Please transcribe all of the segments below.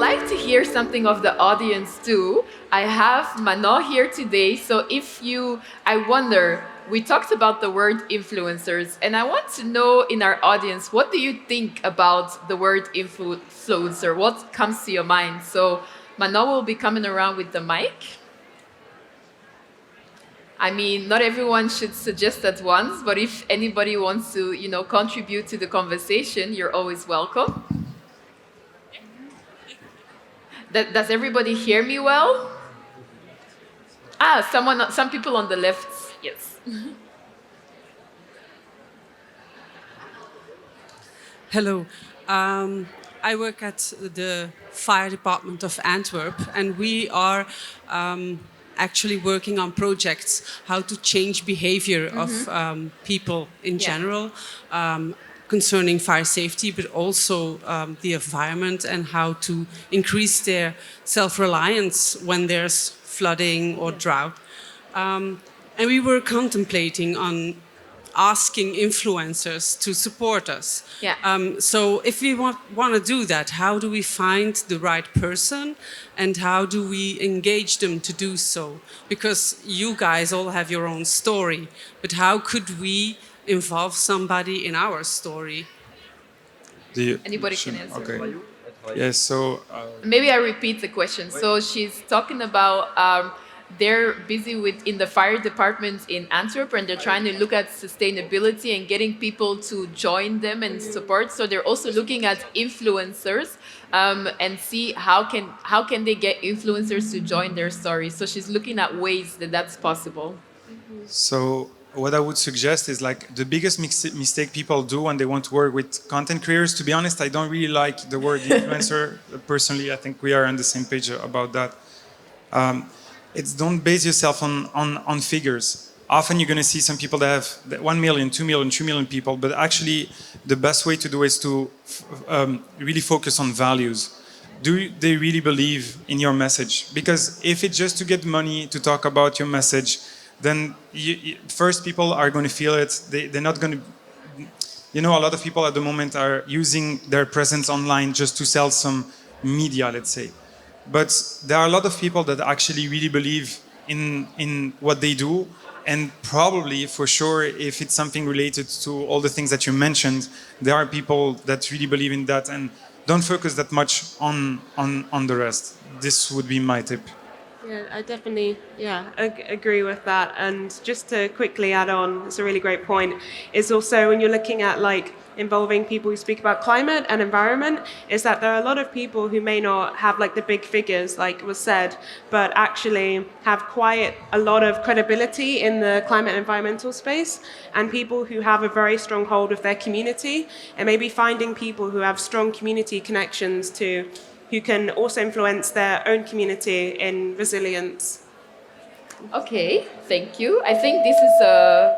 like to hear something of the audience too. I have Manon here today, so I wonder, we talked about the word influencers, and I want to know in our audience, what do you think about the word influencer? What comes to your mind? So Manon will be coming around with the mic. I mean, not everyone should suggest at once, but if anybody wants to, contribute to the conversation, you're always welcome. Does everybody hear me well? Some people on the left, yes. Hello. I work at the fire department of Antwerp, and we are actually working on projects how to change behavior of people in general concerning fire safety, but also the environment, and how to increase their self-reliance when there's flooding or drought. And we were contemplating on asking influencers to support us. Yeah. So if we want to do that, how do we find the right person, and how do we engage them to do so? Because you guys all have your own story, but how could we involve somebody in our story? Anybody can answer. Okay. Yes, so... Maybe I repeat the question. So she's talking about they're busy in the fire department in Antwerp, and they're trying to look at sustainability and getting people to join them and support. So they're also looking at influencers and see how can they get influencers to join their story. So she's looking at ways that that's possible. So what I would suggest is, like, the biggest mistake people do when they want to work with content creators, to be honest, I don't really like the word influencer. Personally, I think we are on the same page about that. It's don't base yourself on figures. Often you're going to see some people that have 1 million, 2 million, 3 million people, but actually the best way to do is to really focus on values. Do they really believe in your message? Because if it's just to get money to talk about your message, then first people are going to feel it. They're not going to... a lot of people at the moment are using their presence online just to sell some media, let's say. But there are a lot of people that actually really believe in what they do, and probably, for sure, if it's something related to all the things that you mentioned, there are people that really believe in that, and don't focus that much on the rest. This would be my tip. Yeah, I definitely agree with that. And just to quickly add on, it's a really great point, is also when you're looking at involving people who speak about climate and environment, is that there are a lot of people who may not have the big figures, like was said, but actually have quite a lot of credibility in the climate and environmental space, and people who have a very strong hold of their community, and maybe finding people who have strong community connections who can also influence their own community in resilience. Okay, thank you. I think this is a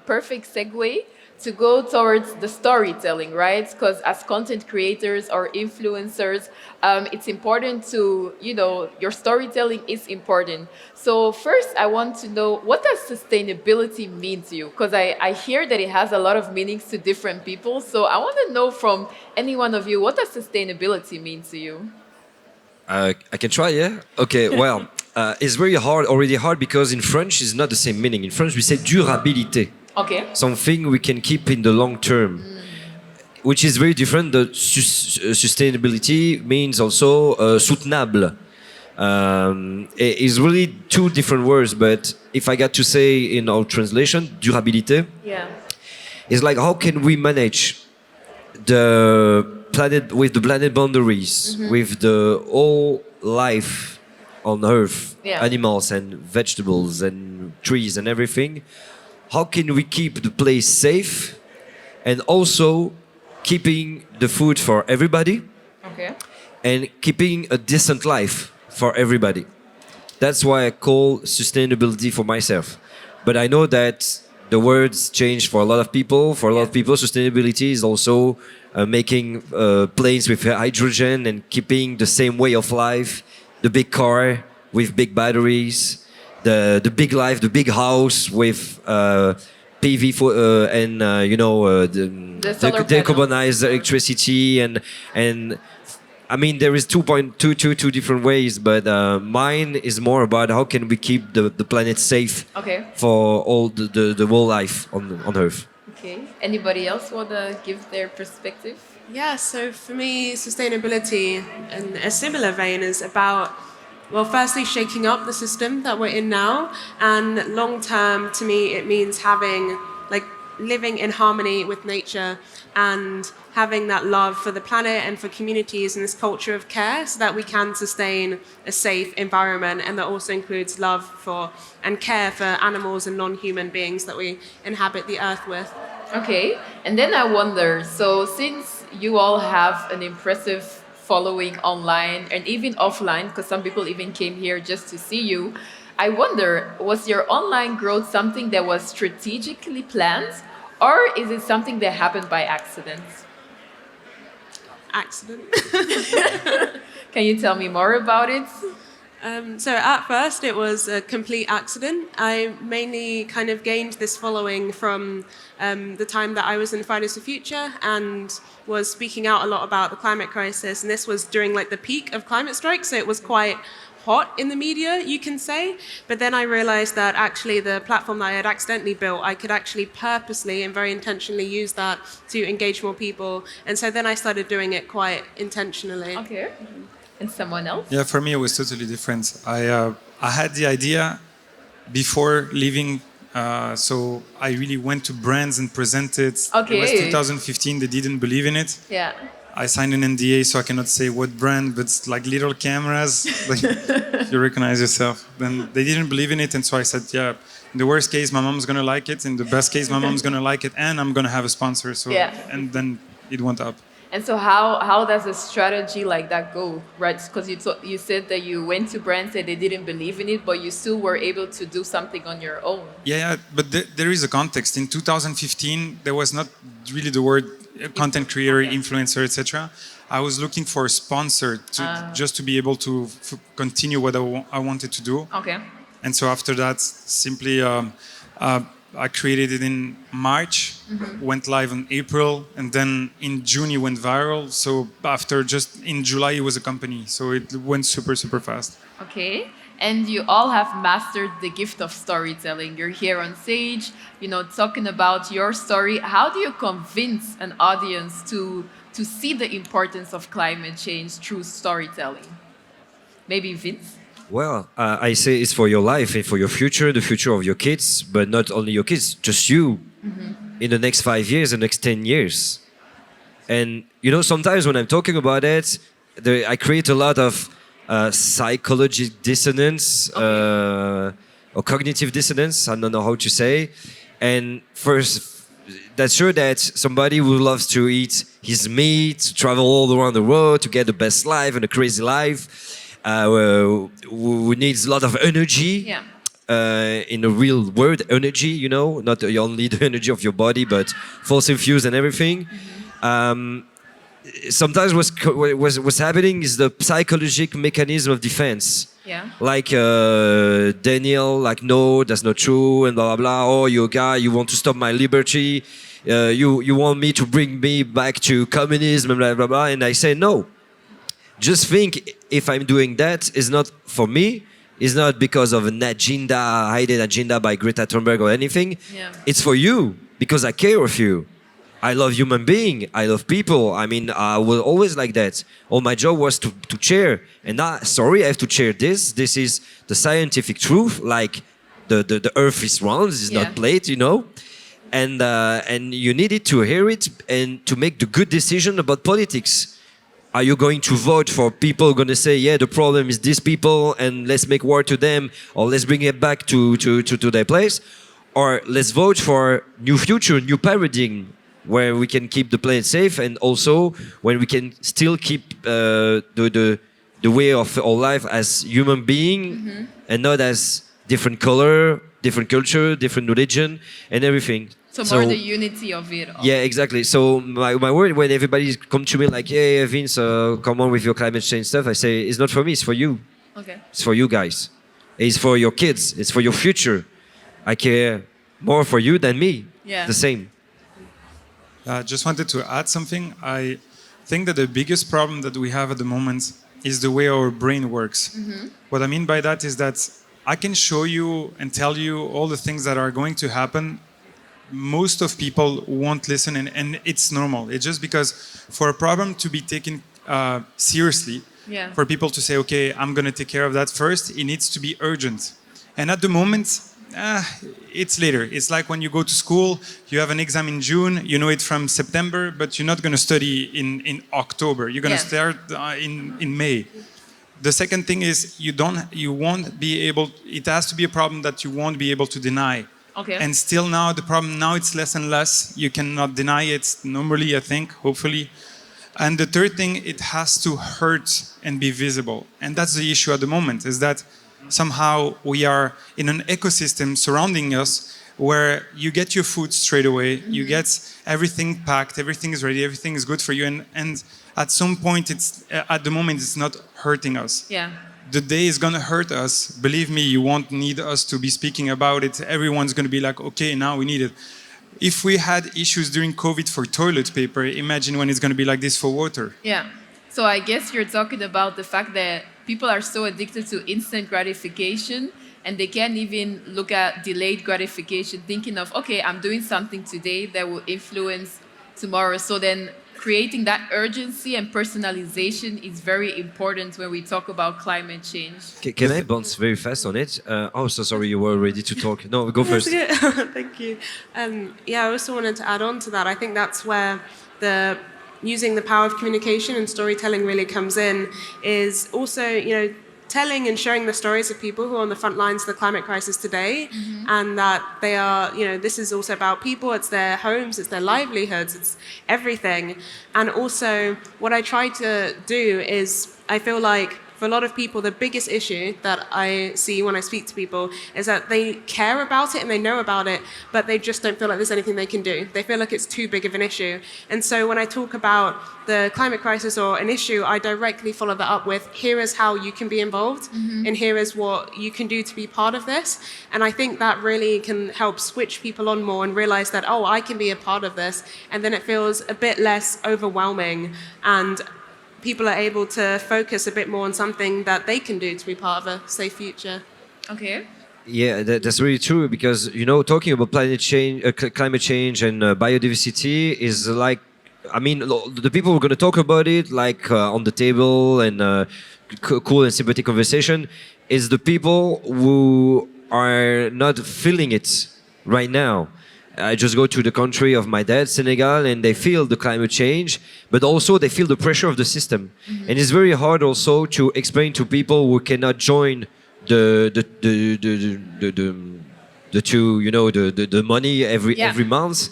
perfect segue to go towards the storytelling, right? Because as content creators or influencers, it's important to, your storytelling is important. So first, I want to know, what does sustainability mean to you? Because I hear that it has a lot of meanings to different people. So I want to know from any one of you, what does sustainability mean to you? I can try, yeah? Okay, well, it's already hard, because in French it's not the same meaning. In French we say durabilité. Okay. Something we can keep in the long term, which is very different. The sustainability means also soutenable. It's really two different words, but if I got to say in our translation, durabilité, is like, how can we manage the planet with the planet boundaries, with the whole life on Earth, animals and vegetables and trees and everything. How can we keep the place safe and also keeping the food for everybody and keeping a decent life for everybody? That's why I call sustainability for myself. But I know that the words change for a lot of people. For a lot of people, sustainability is also making planes with hydrogen and keeping the same way of life, the big car with big batteries, the big life, the big house with PV and the decarbonized electricity and I mean, there is two different ways, but mine is more about how can we keep the planet safe Okay. for all the whole life on Earth. Okay. Anybody else want to give their perspective? Yeah, so for me, sustainability in a similar vein is about, well, firstly, shaking up the system that we're in now. And long term, to me, it means having, like, living in harmony with nature and having that love for the planet and for communities and this culture of care so that we can sustain a safe environment. And that also includes love for and care for animals and non-human beings that we inhabit the earth with. Okay. And then I wonder, so since you all have an impressive following online and even offline, because some people even came here just to see you, I wonder, was your online growth something that was strategically planned, or is it something that happened by accident? Accident. Can you tell me more about it? So at first it was a complete accident. I mainly kind of gained this following from the time that I was in Fridays for Future and was speaking out a lot about the climate crisis. And this was during like the peak of climate strikes, so it was quite hot in the media, you can say. But then I realized that actually the platform that I had accidentally built, I could actually purposely and very intentionally use that to engage more people. And so then I started doing it quite intentionally. Okay. And someone else? Yeah, for me it was totally different. I had the idea before leaving, so I really went to brands and presented. Okay. It was 2015. They didn't believe in it. Yeah. I signed an NDA, so I cannot say what brand, but it's like little cameras. Like you recognize yourself. Then they didn't believe in it, and so I said, yeah. In the worst case, my mom's gonna like it. In the best case, my mom's gonna like it, and I'm gonna have a sponsor. So Yeah. and then it went up. And so how does a strategy like that go, right? Because you said that you went to brands and they didn't believe in it, but you still were able to do something on your own. Yeah, but there is a context. In 2015, there was not really the word content creator, influencer, etc. I was looking for a sponsor to just to be able to continue what I wanted to do. Okay. And so after that, simply I created it in March, went live in April, and then in June it went viral. So after just in July it was a company. So it went super, super fast. Okay. And you all have mastered the gift of storytelling. You're here on stage, talking about your story. How do you convince an audience to see the importance of climate change through storytelling? Maybe Vinz? Well, I say it's for your life and for your future, the future of your kids, but not only your kids, just you in the next 5 years, the next 10 years. And, sometimes when I'm talking about it, I create a lot of psychological dissonance or cognitive dissonance, I don't know how to say. And first, that's sure that somebody who loves to eat his meat, to travel all around the world, to get the best life and a crazy life, who needs a lot of energy. Yeah. In a real word, energy, not only the energy of your body, but fossil fuels and everything. Sometimes what's happening is the psychological mechanism of defense. Yeah. Like Daniel, like, no, that's not true, and blah, blah, blah. Oh, you guy, you want to stop my liberty. You want me to bring me back to communism, and blah, blah, blah. And I say, no. Just think, if I'm doing that, it's not for me. It's not because of an agenda, hidden agenda by Greta Thunberg or anything. Yeah. It's for you, because I care of you. I love human being. I love people. I mean, I was always like that. All my job was to share. And sorry, I have to share this. This is the scientific truth. Like the earth is round, it's not plate, And you needed to hear it and to make the good decision about politics. Are you going to vote for people who are going to say, yeah, the problem is these people and let's make war to them, or let's bring it back to their place? Or let's vote for new future, new paradigm, where we can keep the planet safe, and also when we can still keep the way of our life as human being, and not as different color, different culture, different religion, and everything. So more the unity of it all. Yeah, exactly. So my word, when everybody come to me like, yeah, Vince, come on with your climate change stuff, I say, it's not for me, it's for you. Okay. It's for you guys. It's for your kids. It's for your future. I care more for you than me. Yeah. The same. I just wanted to add something. I think that the biggest problem that we have at the moment is the way our brain works. What I mean by that is that I can show you and tell you all the things that are going to happen. Most of people won't listen, and it's normal. It's just because for a problem to be taken seriously, Yeah. for people to say, okay, I'm going to take care of that first, it needs to be urgent. And at the moment, it's later. It's like when you go to school, you have an exam in June, you know it from September, but you're not going to study in October. You're going to start in May. The second thing is you won't be able, it has to be a problem that you won't be able to deny. Okay. And still now, the problem now it's less and less. You cannot deny it normally, I think, hopefully. And the third thing, it has to hurt and be visible. And that's the issue at the moment, is that somehow we are in an ecosystem surrounding us where you get your food straight away, you get everything packed, everything is ready, everything is good for you. And at some point, at the moment, it's not hurting us. Yeah. The day is going to hurt us. Believe me, you won't need us to be speaking about it. Everyone's going to be like, okay, now we need it. If we had issues during COVID for toilet paper, imagine when it's going to be like this for water. Yeah. So I guess you're talking about the fact that people are so addicted to instant gratification and they can't even look at delayed gratification, thinking of, okay, I'm doing something today that will influence tomorrow. So then creating that urgency and personalization is very important when we talk about climate change. Can I bounce very fast on it? So sorry, you were ready to talk. No, go first. Thank you. Yeah, I also wanted to add on to that. I think that's where using the power of communication and storytelling really comes in, is also, telling and showing the stories of people who are on the front lines of the climate crisis today, and that they are, this is also about people, it's their homes, it's their livelihoods, it's everything. And also what I try to do is, I feel like for a lot of people, the biggest issue that I see when I speak to people is that they care about it and they know about it, but they just don't feel like there's anything they can do. They feel like it's too big of an issue. And so when I talk about the climate crisis or an issue, I directly follow that up with, here is how you can be involved, and here is what you can do to be part of this. And I think that really can help switch people on more and realize that, oh, I can be a part of this. And then it feels a bit less overwhelming, and people are able to focus a bit more on something that they can do to be part of a safe future. Okay. Yeah, that's really true, because talking about climate change and biodiversity is like, the people who are going to talk about it, like on the table and cool and sympathetic conversation, is the people who are not feeling it right now. I just go to the country of my dad, Senegal, and they feel the climate change, but also they feel the pressure of the system. And it's very hard also to explain to people who cannot join the money every month,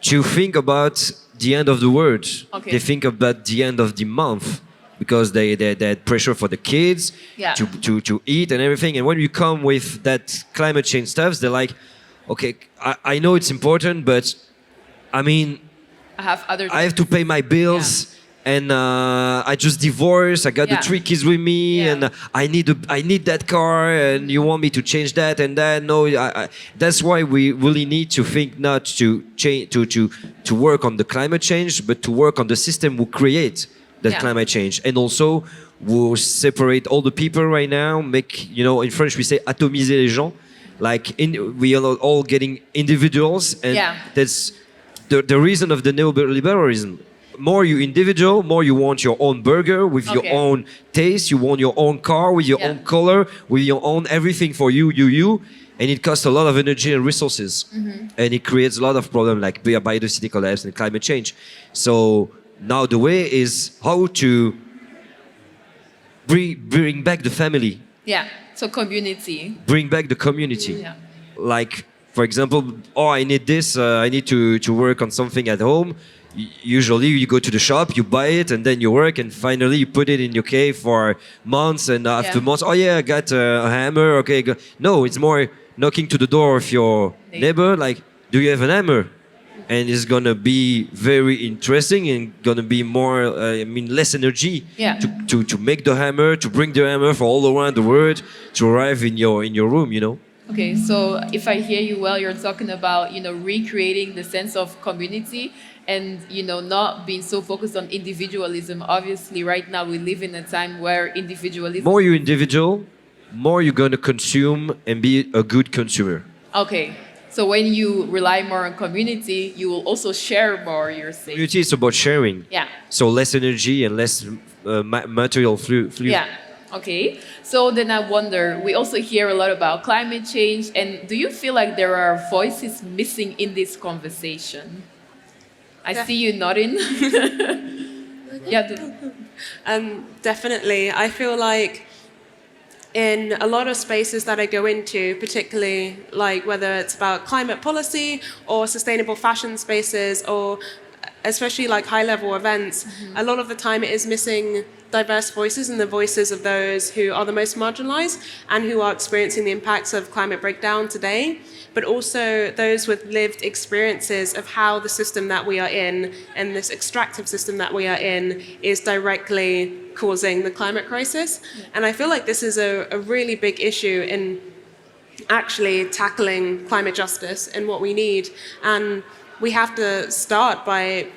to think about the end of the world. Okay. They think about the end of the month, because they had pressure for the kids to eat and everything. And when you come with that climate change stuff, they're like, okay, I know it's important, but I have to pay my bills, and I just divorced. I got the 3 kids with me, and I need that car, and you want me to change that and that? No, that's why we really need to think not to change to work on the climate change, but to work on the system who create that climate change, and also who separate all the people right now. Make in French we say atomiser les gens. Like we are all getting individuals, and that's the reason of the neoliberalism. More you individual, more you want your own burger with your own taste. You want your own car with your own color, with your own everything for you, and it costs a lot of energy and resources, and it creates a lot of problems like biodiversity collapse and climate change. So now the way is how to bring back the family. Yeah. So community. Bring back the community. Yeah. Like, for example, I need this, I need to work on something at home. Usually you go to the shop, you buy it, and then you work, and finally you put it in your cave for months, and after months, I got a hammer, okay. No, it's more knocking to the door of your neighbor, like, do you have an hammer? And it's gonna be very interesting and gonna be more, less energy to make the hammer, to bring the hammer for all around the world to arrive in your room. Okay, so if I hear you well, you're talking about, recreating the sense of community and, not being so focused on individualism. Obviously, right now we live in a time where individualism. More you individual, more you're going to consume and be a good consumer. Okay, so when you rely more on community, you will also share more, you're saying. Community is about sharing. Yeah. So less energy and less material fluid. Yeah. Okay. So then I wonder, we also hear a lot about climate change, and do you feel like there are voices missing in this conversation? I see you nodding. Yeah. Definitely. I feel like in a lot of spaces that I go into, particularly like whether it's about climate policy or sustainable fashion spaces or especially like high level events, a lot of the time it is missing diverse voices and the voices of those who are the most marginalized and who are experiencing the impacts of climate breakdown today, but also those with lived experiences of how the system that we are in and this extractive system that we are in is directly causing the climate crisis. Yeah. And I feel like this is a really big issue in actually tackling climate justice and what we need. And we have to start by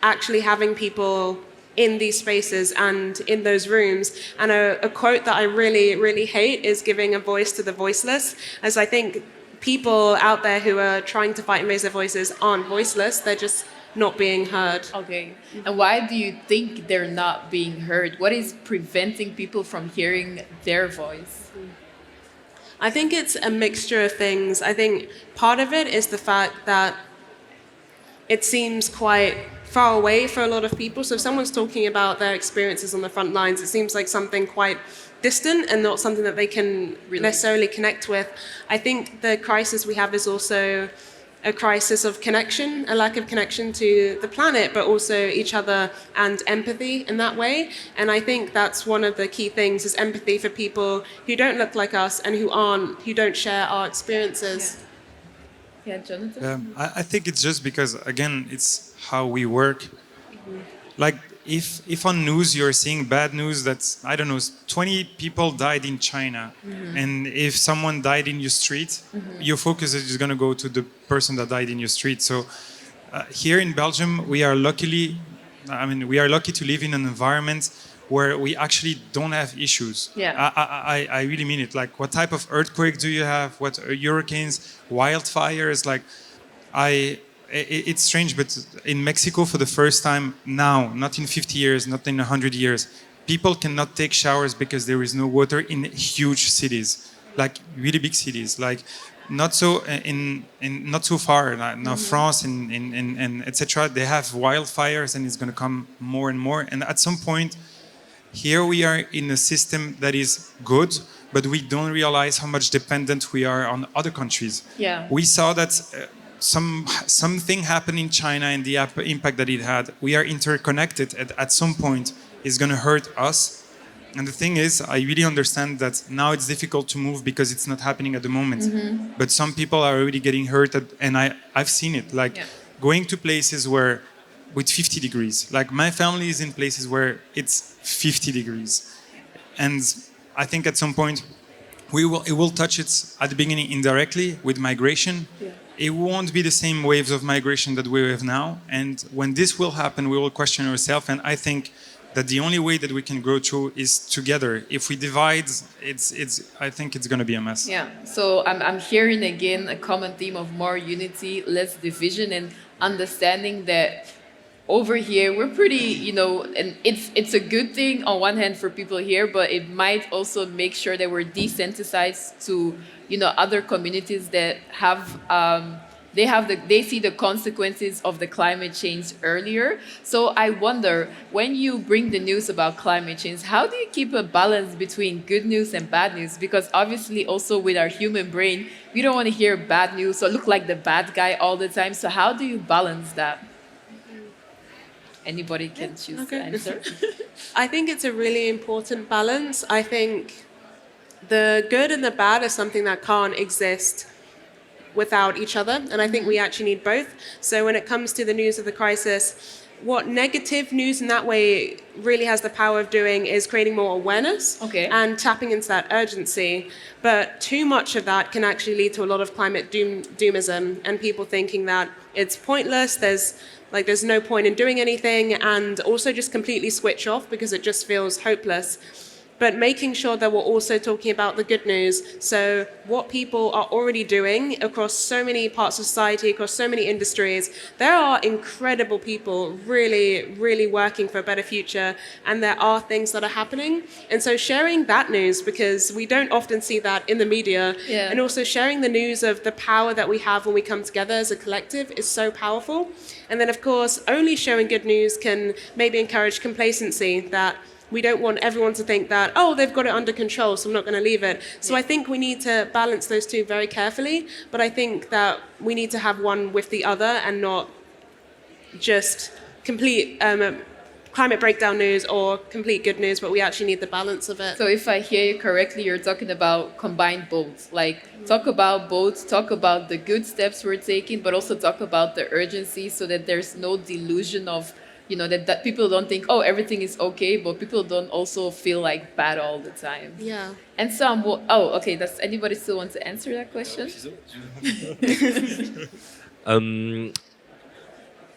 actually having people in these spaces and in those rooms. And a quote that I really, really hate is giving a voice to the voiceless, as I think people out there who are trying to fight and raise their voices aren't voiceless, they're just not being heard. Okay. And why do you think they're not being heard? What is preventing people from hearing their voice? I think it's a mixture of things. I think part of it is the fact that it seems quite far away for a lot of people. So if someone's talking about their experiences on the front lines, it seems like something quite distant and not something that they can necessarily connect with. I think the crisis we have is also a crisis of connection, a lack of connection to the planet, but also each other and empathy in that way. And I think that's one of the key things is empathy for people who don't look like us and who don't share our experiences. Yeah, Jonathan? I think it's just because, again, it's how we work. Mm-hmm. Like, if on news you're seeing bad news that's, I don't know, 20 people died in China, mm-hmm. and if someone died in your street, mm-hmm. your focus is just going to go to the person that died in your street. So here in Belgium, we are lucky to live in an environment where we actually don't have issues. Yeah. I really mean it. Like, what type of earthquake do you have? What hurricanes, wildfires? Like, it's strange, but in Mexico for the first time now, not in 50 years, not in 100 years, people cannot take showers because there is no water in huge cities, like really big cities, like not so not so far. Now mm-hmm. France and etc. They have wildfires, and it's going to come more and more. And at some point, here we are in a system that is good, but we don't realize how much dependent we are on other countries. Yeah. We saw that. Something happened in China and the impact that it had. We are interconnected. At some point, it's going to hurt us. And the thing is, I really understand that now it's difficult to move because it's not happening at the moment. Mm-hmm. But some people are already getting hurt, and I've seen it. Like going to places where with 50 degrees. Like my family is in places where it's 50 degrees, and I think at some point it will touch it at the beginning indirectly with migration. Yeah. It won't be the same waves of migration that we have now. And when this will happen, we will question ourselves. And I think that the only way that we can grow through is together. If we divide, I think it's going to be a mess. Yeah. So I'm hearing again a common theme of more unity, less division, and understanding that over here we're pretty, and it's a good thing on one hand for people here, but it might also make sure that we're desensitized to other communities that have they see the consequences of the climate change earlier. So I wonder, when you bring the news about climate change, how do you keep a balance between good news and bad news? Because obviously also with our human brain, we don't want to hear bad news or look like the bad guy all the time. So how do you balance that? Anybody can choose to answer. I think it's a really important balance. I think the good and the bad is something that can't exist without each other. And I think we actually need both. So when it comes to the news of the crisis, what negative news in that way really has the power of doing is creating more awareness and tapping into that urgency. But too much of that can actually lead to a lot of climate doomism and people thinking that it's pointless, there's no point in doing anything, and also just completely switch off because it just feels hopeless. But making sure that we're also talking about the good news. So what people are already doing across so many parts of society, across so many industries, there are incredible people really, really working for a better future, and there are things that are happening. And so sharing that news, because we don't often see that in the media, and also sharing the news of the power that we have when we come together as a collective is so powerful. And then, of course, only showing good news can maybe encourage complacency, that we don't want everyone to think that, oh, they've got it under control, so I'm not going to leave it. So I think we need to balance those two very carefully, but I think that we need to have one with the other and not just complete climate breakdown news or complete good news, but we actually need the balance of it. So if I hear you correctly, you're talking about combined both. Like, talk about both, talk about the good steps we're taking, but also talk about the urgency so that there's no delusion of, that people don't think, oh, everything is okay, but people don't also feel like bad all the time. Yeah. And some does anybody still want to answer that question?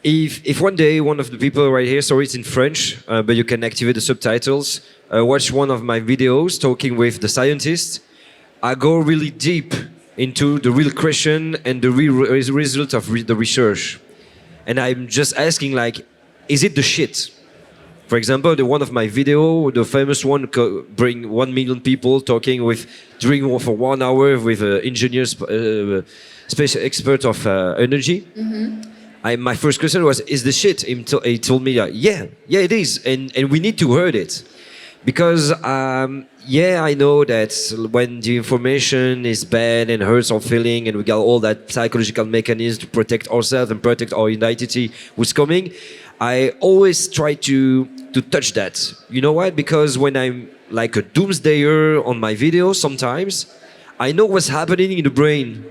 If one day one of the people right here, sorry, it's in French, but you can activate the subtitles, watch one of my videos talking with the scientists, I go really deep into the real question and the real result of the research. And I'm just asking, like, is it the shit? For example, one of my video, the famous one, bring 1 million people talking during for 1 hour with engineers, special expert of energy. My first question was, is the shit? He told me, yeah, it is, and we need to hear it. Because, I know that when the information is bad and hurts our feeling and we got all that psychological mechanism to protect ourselves and protect our identity who's coming, I always try to touch that. You know why? Because when I'm like a doomsdayer on my videos, sometimes I know what's happening in the brain.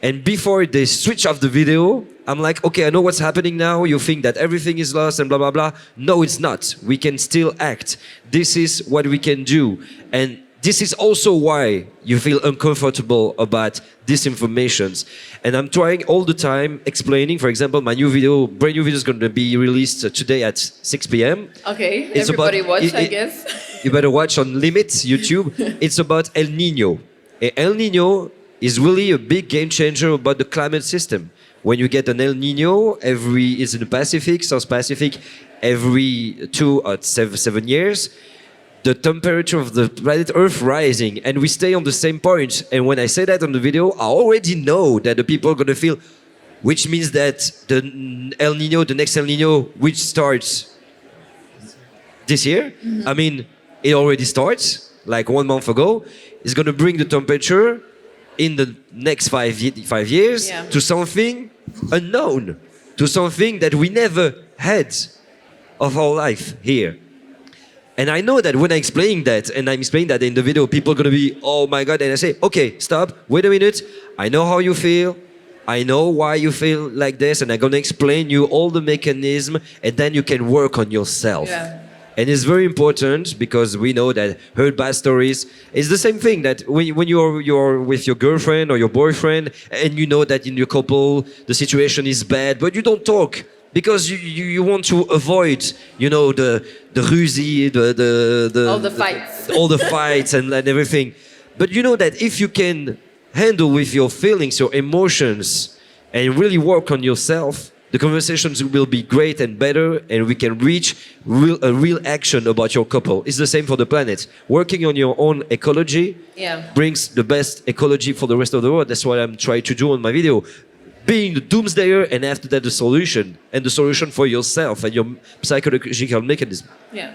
And before they switch off the video, I'm like, okay, I know what's happening now. You think that everything is lost and blah, blah, blah. No, it's not. We can still act. This is what we can do. And this is also why you feel uncomfortable about disinformations. And I'm trying all the time explaining, for example, my brand new video is going to be released today at 6 p.m. Okay, it's everybody watch, I guess. You better watch on Limits, YouTube. It's about El Nino. El Nino is really a big game changer about the climate system. When you get an El Nino, is in the Pacific, South Pacific, every 2 or 7 years, the temperature of the planet Earth rising, and we stay on the same point. And when I say that on the video, I already know that the people are going to feel, which means that the next El Nino, which starts this year, I mean, it already starts, like 1 month ago, is going to bring the temperature in the next 5 years to something unknown, to something that we never had of our life here. And I know that when I'm explaining that, and I'm explaining that in the video, people are going to be, oh my God, and I say, okay, stop, wait a minute, I know how you feel, I know why you feel like this, and I'm going to explain you all the mechanism, and then you can work on yourself. Yeah. And it's very important because we know that heard bad stories is the same thing that when you're with your girlfriend or your boyfriend and you know that in your couple the situation is bad, but you don't talk because you want to avoid, the rusy, all the fights and everything. But you know that if you can handle with your feelings, your emotions, and really work on yourself, the conversations will be great and better, and we can reach a real action about your couple. It's the same for the planet. Working on your own ecology brings the best ecology for the rest of the world. That's what I'm trying to do on my video. Being the doomsdayer, and after that the solution, and the solution for yourself and your psychological mechanism. Yeah.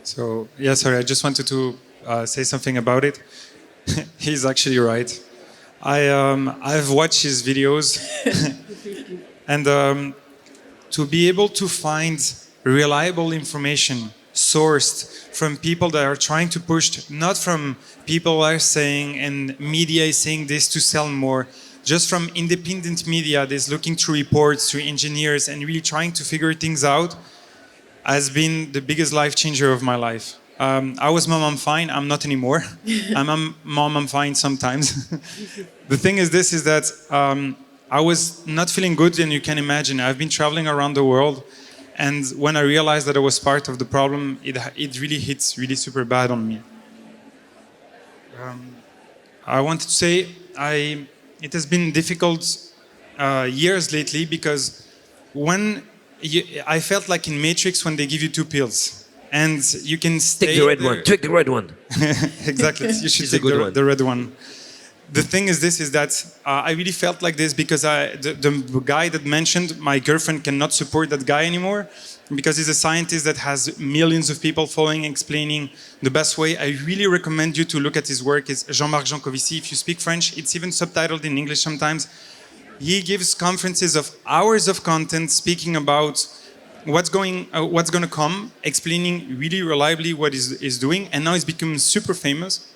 So, sorry, I just wanted to say something about it. He's actually right. I've watched his videos. And to be able to find reliable information sourced from people that are trying to push, not from people are saying and media is saying this to sell more, just from independent media that's looking through reports, through engineers, and really trying to figure things out, has been the biggest life changer of my life. I was mom, I'm fine. I'm not anymore. Mom, I'm fine sometimes. The thing is this, is that I was not feeling good, and you can imagine, I've been traveling around the world, and when I realized that I was part of the problem, it really hits really super bad on me. I wanted to say, it has been difficult years lately, because I felt like in Matrix when they give you two pills, and you can stay. Take the red one. Take the red one. Exactly. You should It's a take good one. the red one. The thing is this, is that I really felt like this because the guy that mentioned, my girlfriend cannot support that guy anymore, because he's a scientist that has millions of people following, explaining the best way. I really recommend you to look at his work. It's Jean-Marc Jancovici. If you speak French, it's even subtitled in English sometimes. He gives conferences of hours of content speaking about what's going to come, explaining really reliably what he's doing, and now he's become super famous,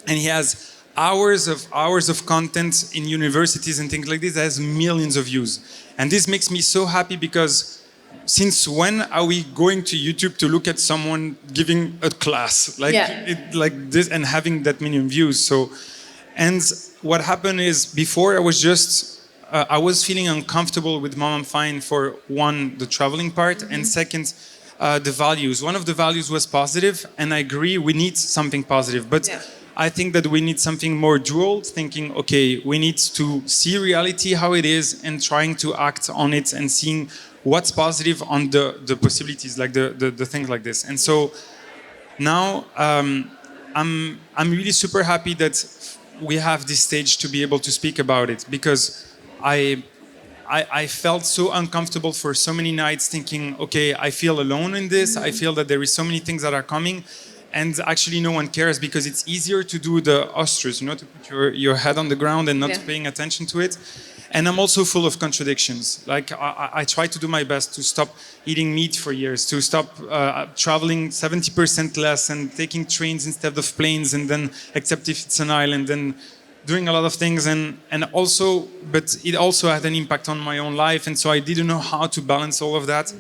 and he has hours of content in universities and things like this that has millions of views. And this makes me so happy, because since when are we going to YouTube to look at someone giving a class like this and having that many views? So, and what happened is, before I was feeling uncomfortable with Mom I'm Fine for one, the traveling part, and second, the values. One of the values was positive, and I agree we need something positive, but I think that we need something more dual, thinking, okay, we need to see reality how it is and trying to act on it and seeing what's positive on the possibilities, like the things like this. And so now I'm really super happy that we have this stage to be able to speak about it, because I felt so uncomfortable for so many nights, thinking, okay, I feel alone in this. I feel that there is so many things that are coming, and actually no one cares, because it's easier to do the ostrich, to put your head on the ground and not paying attention to it. And I'm also full of contradictions. Like I try to do my best to stop eating meat for years, to stop traveling 70% less and taking trains instead of planes, and then except if it's an island, and doing a lot of things, and also, but it also had an impact on my own life, and so I didn't know how to balance all of that.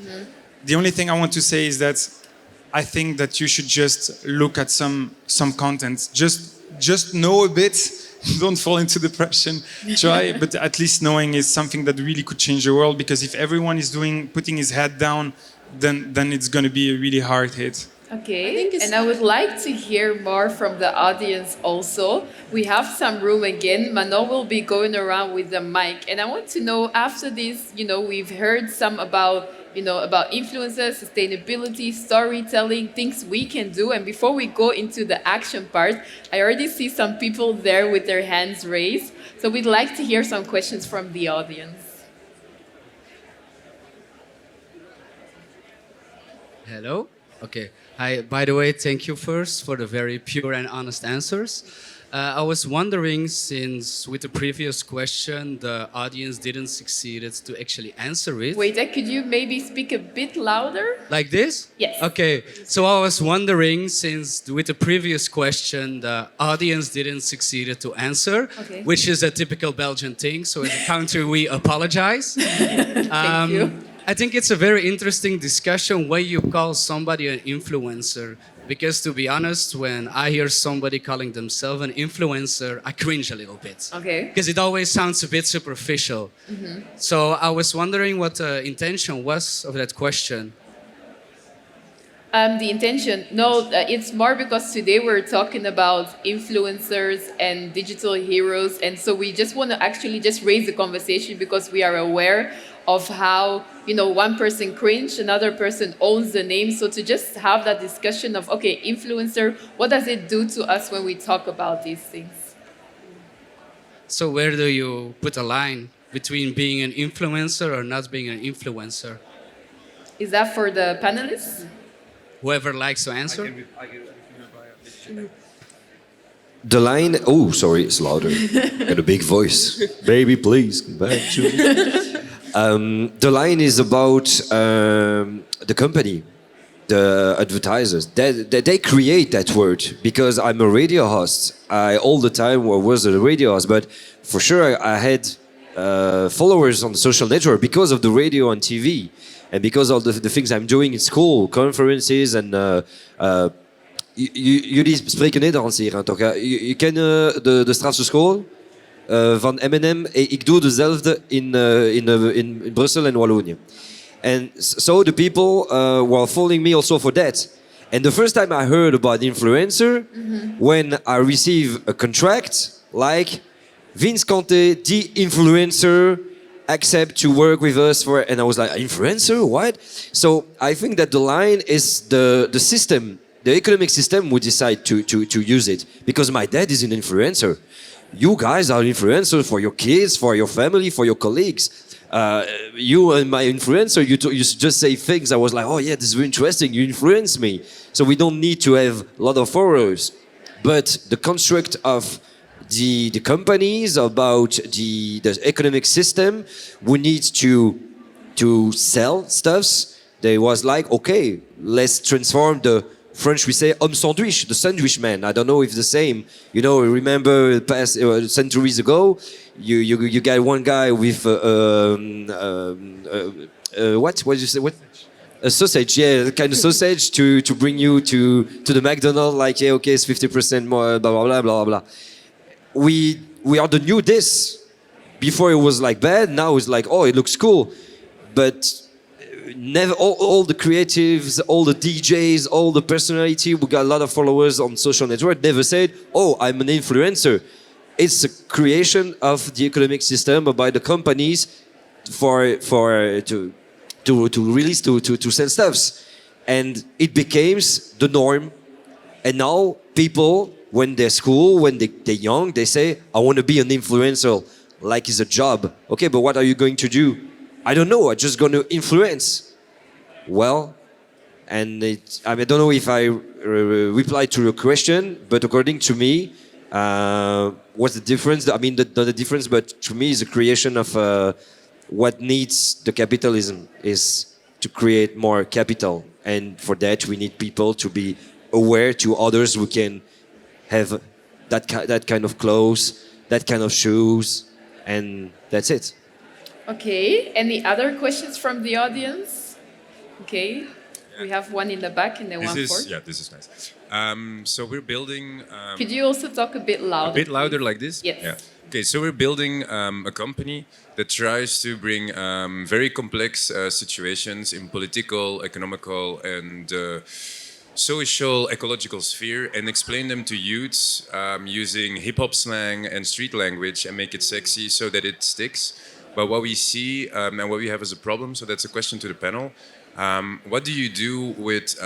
The only thing I want to say is that I think that you should just look at some content. Just know a bit. Don't fall into depression. Try, but at least knowing is something that really could change the world. Because if everyone is putting his head down, then it's going to be a really hard hit. Okay, and I would like to hear more from the audience also. We have some room again. Manon will be going around with the mic. And I want to know, after this, we've heard some about influencers, sustainability, storytelling, things we can do. And before we go into the action part, I already see some people there with their hands raised. So we'd like to hear some questions from the audience. Hello. Okay. Hi. By the way, thank you first for the very pure and honest answers. I was wondering, since with the previous question, the audience didn't succeed to actually answer it. Wait, could you maybe speak a bit louder? Like this? Yes. Okay. So I was wondering, since with the previous question, the audience didn't succeed to answer, which is a typical Belgian thing. So as a country, we apologize. Thank you. I think it's a very interesting discussion when you call somebody an influencer. Because to be honest, when I hear somebody calling themselves an influencer, I cringe a little bit. Okay. Because it always sounds a bit superficial. So I was wondering what the intention was of that question. The intention, no, it's more because today we're talking about influencers and digital heroes. And so we just want to actually just raise the conversation, because we are aware of how, one person cringe, another person owns the name. So to just have that discussion of, okay, influencer, what does it do to us when we talk about these things? So where do you put a line between being an influencer or not being an influencer? Is that for the panelists? Whoever likes to answer. The line, oh, sorry, it's louder. Got a big voice. Baby, please, come back to me. The line is about the company, the advertisers. They create that word, because I'm a radio host. I all the time was a radio host, but for sure I had followers on the social network because of the radio and TV, and because of the things I'm doing in school, conferences and jullie spreken Nederlands hier, toch? Je kennen de Strafse school van Eminem. Ik doe dezelfde in Brussel en Wallonië. And so the people were following me also for that. And the first time I heard about influencer, when I received a contract like Vinz Kanté, the influencer, accept to work with us for, and I was like, influencer, what? So I think that the line is the system, the economic system would decide to use it, because my dad is an influencer. You guys are influencers for your kids, for your family, for your colleagues. You and my influencer, you just say things. I was like, oh yeah, this is very interesting. You influence me. So we don't need to have a lot of followers. But the construct of the companies, about the economic system, we need to sell stuffs. They was like, okay, let's transform the French we say homme sandwich, the sandwich man. I don't know if the same. You know, remember past centuries ago, you got one guy with what did you say? What? A sausage, yeah, kind of sausage to bring you to the McDonald's. Like, yeah, okay, it's 50% more, blah blah blah blah blah. We are the new this. Before it was like bad. Now it's like, oh, it looks cool, but. Never all the creatives, all the DJs, all the personality. We got a lot of followers on social network. Never said, "Oh, I'm an influencer." It's a creation of the economic system by the companies to release to sell stuffs, and it becomes the norm. And now people, when they're school, when they're young, they say, "I want to be an influencer," like it's a job. Okay, but what are you going to do? I don't know. I'm just going to influence. Well, and I don't know if I replied to your question, but according to me, what's the difference? I mean, not the difference, but to me, is the creation of what needs the capitalism is to create more capital, and for that we need people to be aware to others who can have that kind of clothes, that kind of shoes, and that's it. Okay, any other questions from the audience? Okay, we have one in the back and then one forward. Yeah, this is nice. So we're building... Could you also talk a bit louder? A bit louder like this? Yes. Yeah. Okay, so we're building a company that tries to bring very complex situations in political, economical, and social, ecological sphere, and explain them to youths using hip-hop slang and street language, and make it sexy so that it sticks. But what we see and what we have as a problem, so that's a question to the panel, what do you do with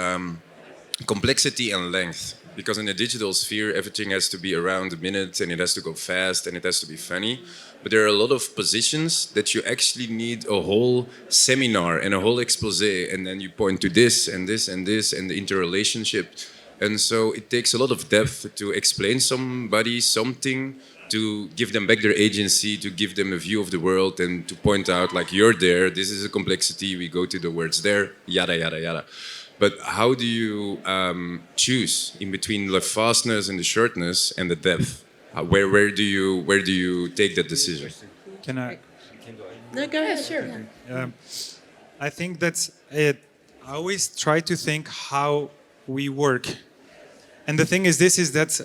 complexity and length? Because in the digital sphere, everything has to be around a minute, and it has to go fast, and it has to be funny. But there are a lot of positions that you actually need a whole seminar and a whole expose, and then you point to this and this and this and the interrelationship. And so it takes a lot of depth to explain somebody something, to give them back their agency, to give them a view of the world, and to point out, like, you're there, this is a complexity, we go to the words there, yada, yada, yada. But how do you choose in between the fastness and the shortness and the depth? Where do you take that decision? Can I? No, go ahead. Sure. I think that's it. I always try to think how we work. And the thing is that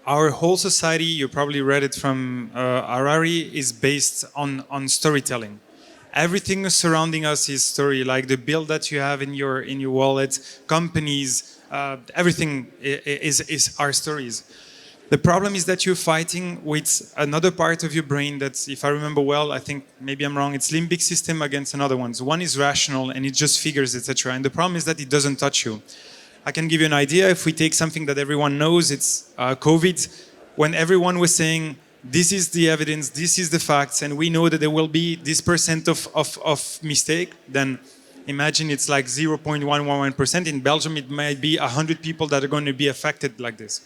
our whole society, you probably read it from Harari, is based on storytelling. Everything surrounding us is story, like the bill that you have in your wallet, companies, everything is our stories. The problem is that you're fighting with another part of your brain that, if I remember well, I think maybe I'm wrong, it's limbic system against another one. So one is rational and it just figures, etc. And the problem is that it doesn't touch you. I can give you an idea. If we take something that everyone knows, it's COVID. When everyone was saying, this is the evidence, this is the facts, and we know that there will be this percent of mistake, then imagine it's like 0.111%. In Belgium, it might be 100 people that are going to be affected like this.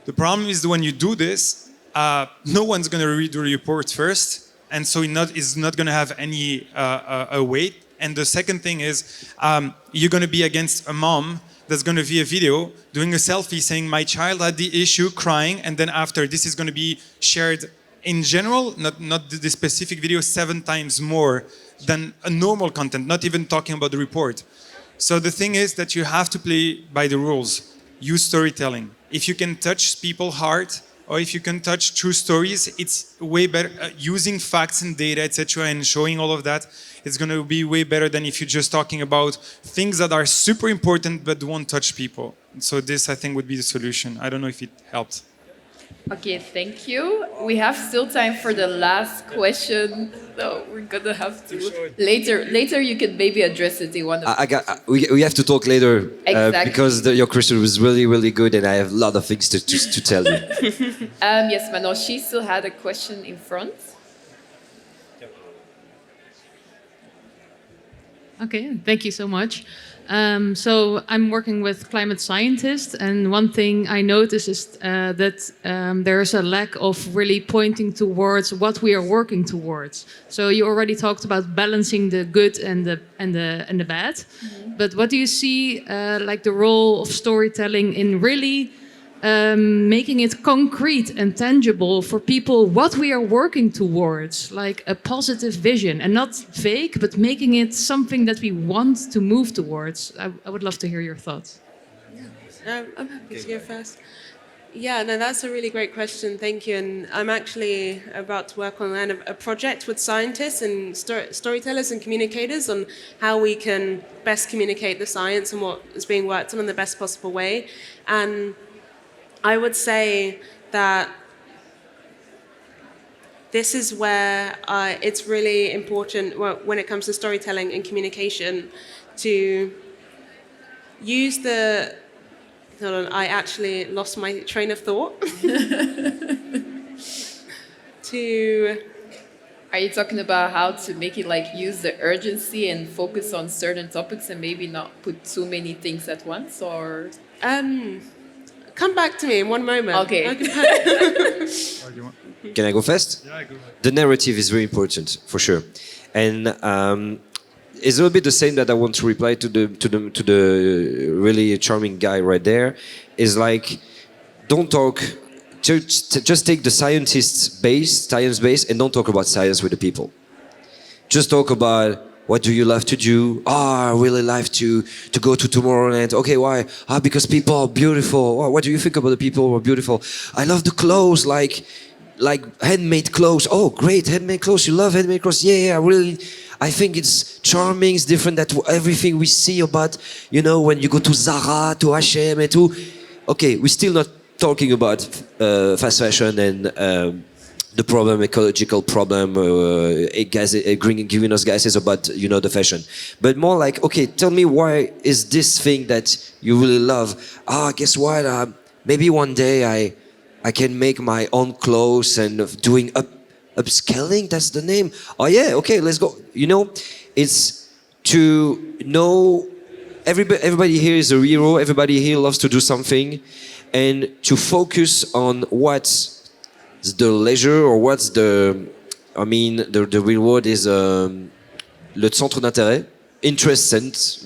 The problem is that when you do this, no one's going to read the report first, and so it's not going to have any weight. And the second thing is, you're going to be against a mom that's going to be a video doing a selfie saying, my child had the issue, crying, and then after this is going to be shared in general, not the specific video, 7 times more than a normal content, not even talking about the report. So the thing is that you have to play by the rules. Use storytelling. If you can touch people's heart, or if you can touch true stories, it's way better. Using facts and data, etc., and showing all of that, it's going to be way better than if you're just talking about things that are super important but won't touch people. So this, I think, would be the solution. I don't know if it helped. Okay, thank you. We have still time for the last question. So we're gonna have to later. You can maybe address it in one of. We have to talk later Exactly. because your question was really good, and I have a lot of things to tell you. Yes, Manon, she still had a question in front. Okay, thank you so much. So I'm working with climate scientists, and one thing I notice is that there's a lack of really pointing towards what we are working towards. So you already talked about balancing the good and the bad, but what do you see like the role of storytelling in really making it concrete and tangible for people what we are working towards, like a positive vision, and not vague, but making it something that we want to move towards. I would love to hear your thoughts. I'm happy to go first. Yeah, no, that's a really great question. Thank you. And I'm actually about to work on a project with scientists and storytellers and communicators on how we can best communicate the science and what is being worked on in the best possible way. And I would say that this is where it's really important when it comes to storytelling and communication to use the... Hold on, I actually lost my train of thought. Are you talking about how to make it like use the urgency and focus on certain topics and maybe not put too many things at once, or? Come back to me in one moment. Okay. Can I go first? Yeah, go ahead. The narrative is very important, for sure, and it's a little bit the same that I want to reply to the really charming guy right there. Is like, don't talk. Just take the science base, and don't talk about science with the people. Just talk about what do you love to do. I really like to go to Tomorrowland. Okay, why? Because people are beautiful. Oh, what do you think about the people who are beautiful? I love the clothes, like handmade clothes. Oh, great, handmade clothes. You love handmade clothes? Yeah, really. I think it's charming. It's different than everything we see about, when you go to Zara, to H&M, and to. Okay, we're still not talking about fast fashion and the problem, ecological problem, greenhouse gases about the fashion, but more like, okay, tell me why is this thing that you really love? Guess what? Maybe one day I can make my own clothes and doing upscaling. That's the name. Oh yeah, okay, let's go. It's to know. Everybody here is a hero. Everybody here loves to do something, and to focus on what's the leisure, or what's the real word is le centre d'intérêt, interest,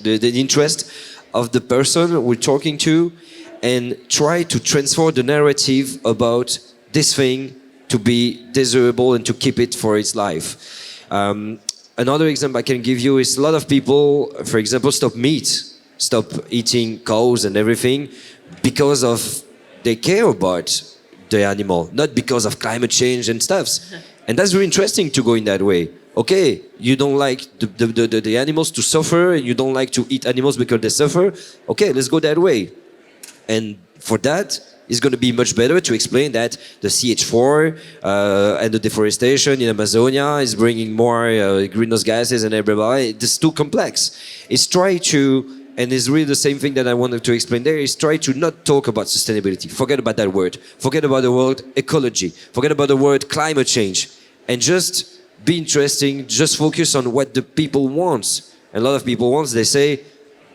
the interest of the person we're talking to, and try to transform the narrative about this thing to be desirable and to keep it for its life. Another example I can give you is a lot of people, for example, stop eating cows and everything because of they care about the animal, not because of climate change and stuffs. And that's very interesting to go in that way. Okay, you don't like the animals to suffer, and you don't like to eat animals because they suffer. Okay, let's go that way. And for that, it's going to be much better to explain that the CH4 and the deforestation in Amazonia is bringing more greenhouse gases and everybody. It's too complex. It's try to... And it's really the same thing that I wanted to explain there, is try to not talk about sustainability. Forget about that word. Forget about the word ecology. Forget about the word climate change. And just be interesting. Just focus on what the people want. And a lot of people want, they say,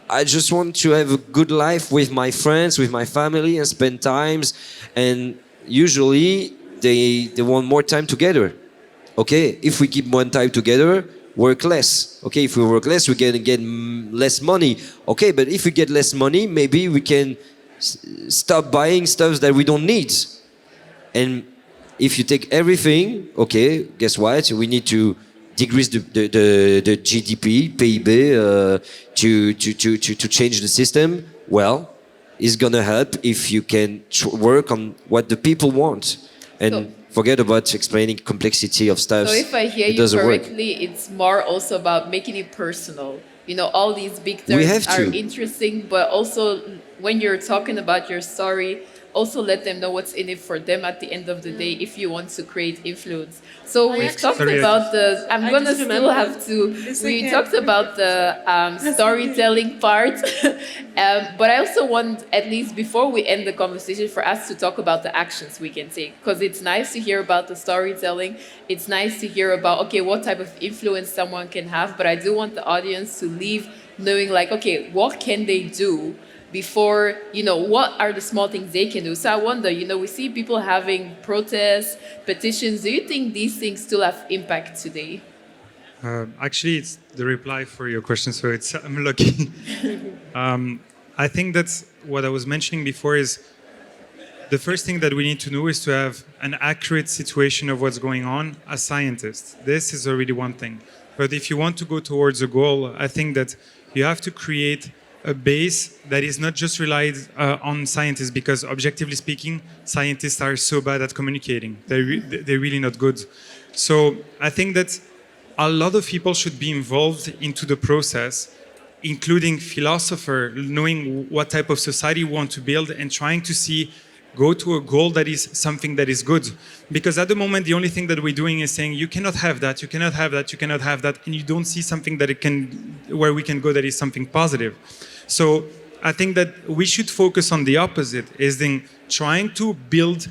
I just want to have a good life with my friends, with my family, and spend times. And usually they want more time together. Okay, if we keep more time together, work less. Okay, if we work less, we can get less money. Okay, but if we get less money, maybe we can stop buying stuff that we don't need. And If you take everything, okay, guess what? We need to decrease the GDP, PIB, to change the system. Well, it's gonna help if you can work on what the people want and So- forget about explaining complexity of stuff. So if I hear It you doesn't work. correctly, it's more also about making it personal. You know, all these big We terms have are to. interesting, but also when you're talking about your story, also let them know what's in it for them at the end of the day if you want to create influence. So we've talked Sorry, about the, I'm I gonna just still remembered. have to, It's we okay. talked about the storytelling part, but I also want, at least before we end the conversation, for us to talk about the actions we can take. Because it's nice to hear about the storytelling, it's nice to hear about, okay, what type of influence someone can have, but I do want the audience to leave knowing like, okay, what can they do before, you know, what are the small things they can do? So I wonder, you know, we see people having protests, petitions. Do you think these things still have impact today? Actually, it's the reply for your question, so it's I'm lucky. I think that's what I was mentioning before is the first thing that we need to know is to have an accurate situation of what's going on as scientists. This is already one thing. But if you want to go towards a goal, I think that you have to create a base that is not just relied on scientists, because objectively speaking, scientists are so bad at communicating. They're really not good. So I think that a lot of people should be involved into the process, including philosophers, knowing what type of society we want to build and trying to see, go to a goal that is something that is good. Because at the moment, the only thing that we're doing is saying, you cannot have that, you cannot have that, you cannot have that, and you don't see something that it can, where we can go that is something positive. So I think that we should focus on the opposite, is in trying to build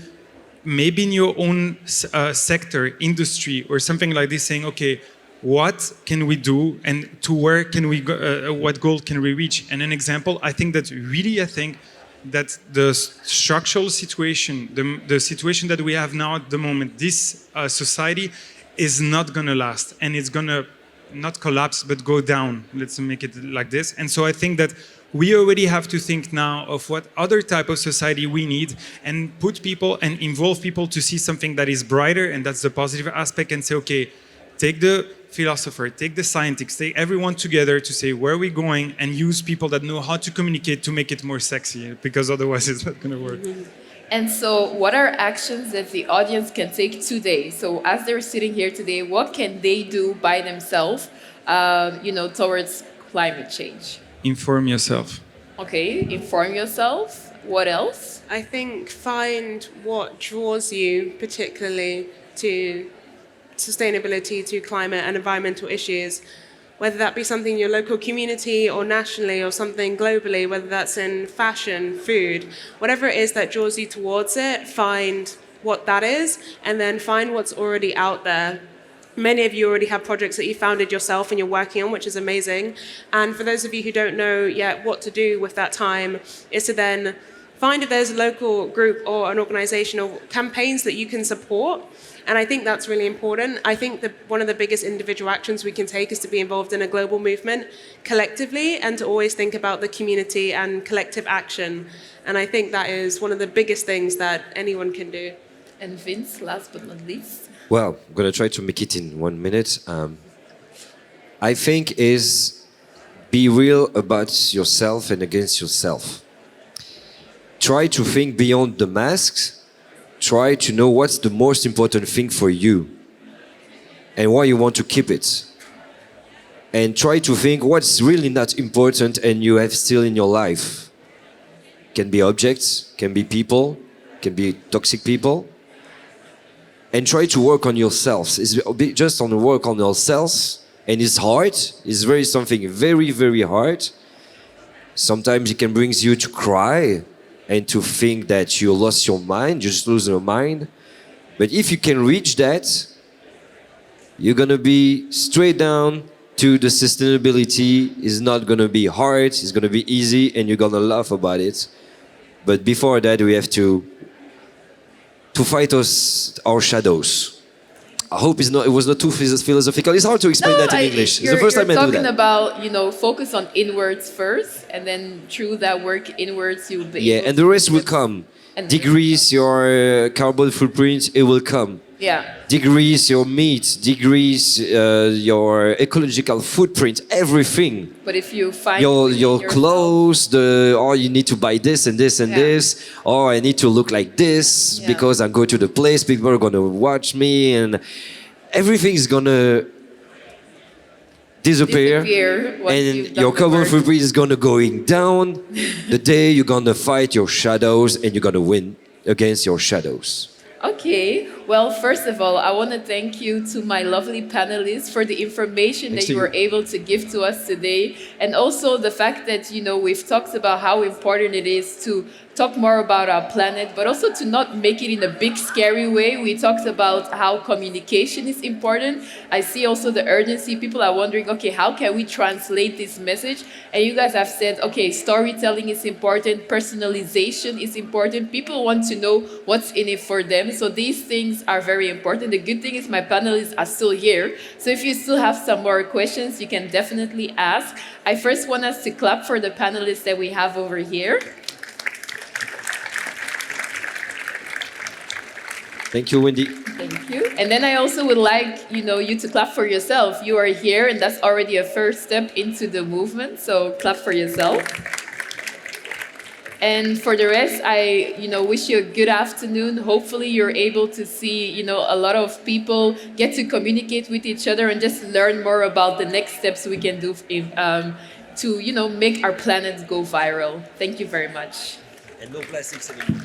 maybe in your own sector, industry, or something like this, saying, okay, what can we do and to where can we go, what goal can we reach? And an example, I think that the structural situation, the situation that we have now at the moment, this society is not going to last, and it's going to not collapse, but go down. Let's make it like this. And so I think that we already have to think now of what other type of society we need and put people and involve people to see something that is brighter, and that's the positive aspect, and say, okay, take the philosopher, take the scientists, take everyone together to say where are we going, and use people that know how to communicate to make it more sexy, because otherwise it's not going to work. And so what are actions that the audience can take today? So as they're sitting here today, what can they do by themselves, you know, towards climate change? Inform yourself. Okay, inform yourself. What else? I think find what draws you particularly to sustainability, to climate and environmental issues, whether that be something in your local community or nationally or something globally, whether that's in fashion, food, whatever it is that draws you towards it, find what that is, and then find what's already out there. Many of you already have projects that you founded yourself and you're working on, which is amazing. And for those of you who don't know yet what to do with that time, is to then find if there's a local group or an organization or campaigns that you can support. And I think that's really important. I think that one of the biggest individual actions we can take is to be involved in a global movement collectively, and to always think about the community and collective action. And I think that is one of the biggest things that anyone can do. And Vince, last but not least. Well, I'm gonna try to make it in 1 minute. I think is be real about yourself and against yourself. Try to think beyond the masks. Try to know what's the most important thing for you and why you want to keep it. And try to think what's really not important and you have still in your life. Can be objects, can be people, can be toxic people. And try to work on yourselves. It's just on the work on yourselves, and it's hard. It's something very, very hard. Sometimes it can bring you to cry and to think that you lost your mind, you just lose your mind. But if you can reach that, you're gonna be straight down to the sustainability. It's not gonna be hard, it's gonna be easy, and you're gonna laugh about it. But before that, we have to fight our shadows. I hope it was not too philosophical. It's hard to explain that in English. It's the first time I do You're talking that. about, focus on inwards first, and then through that work inwards, you'll be able And to the rest will get- come. and- Decrease your carbon footprint, it will come. Yeah. Decrease your meat, decrease your ecological footprint, everything. But if you find Your within yourself- clothes, you need to buy this and this and Yeah. this, or I need to look like this Yeah. because I'm going to the place, people are gonna watch me, and everything is gonna disappear, once and you've done your the carbon work. footprint is gonna going down. The day you're gonna fight your shadows and you're gonna win against your shadows. Okay, well, first of all, I want to thank you to my lovely panelists for the information Thanks that you to were able to give to us today, and also the fact that, we've talked about how important it is to talk more about our planet, but also to not make it in a big, scary way. We talked about how communication is important. I see also the urgency. People are wondering, okay, how can we translate this message? And you guys have said, okay, storytelling is important, personalization is important. People want to know what's in it for them. So these things are very important. The good thing is my panelists are still here. So if you still have some more questions, you can definitely ask. I first want us to clap for the panelists that we have over here. Thank you, Wendy. Thank you. And then I also would like, you to clap for yourself. You are here, and that's already a first step into the movement. So clap for yourself. And for the rest, I, wish you a good afternoon. Hopefully, you're able to see, a lot of people get to communicate with each other and just learn more about the next steps we can do to, make our planet go viral. Thank you very much. And no plastics anymore.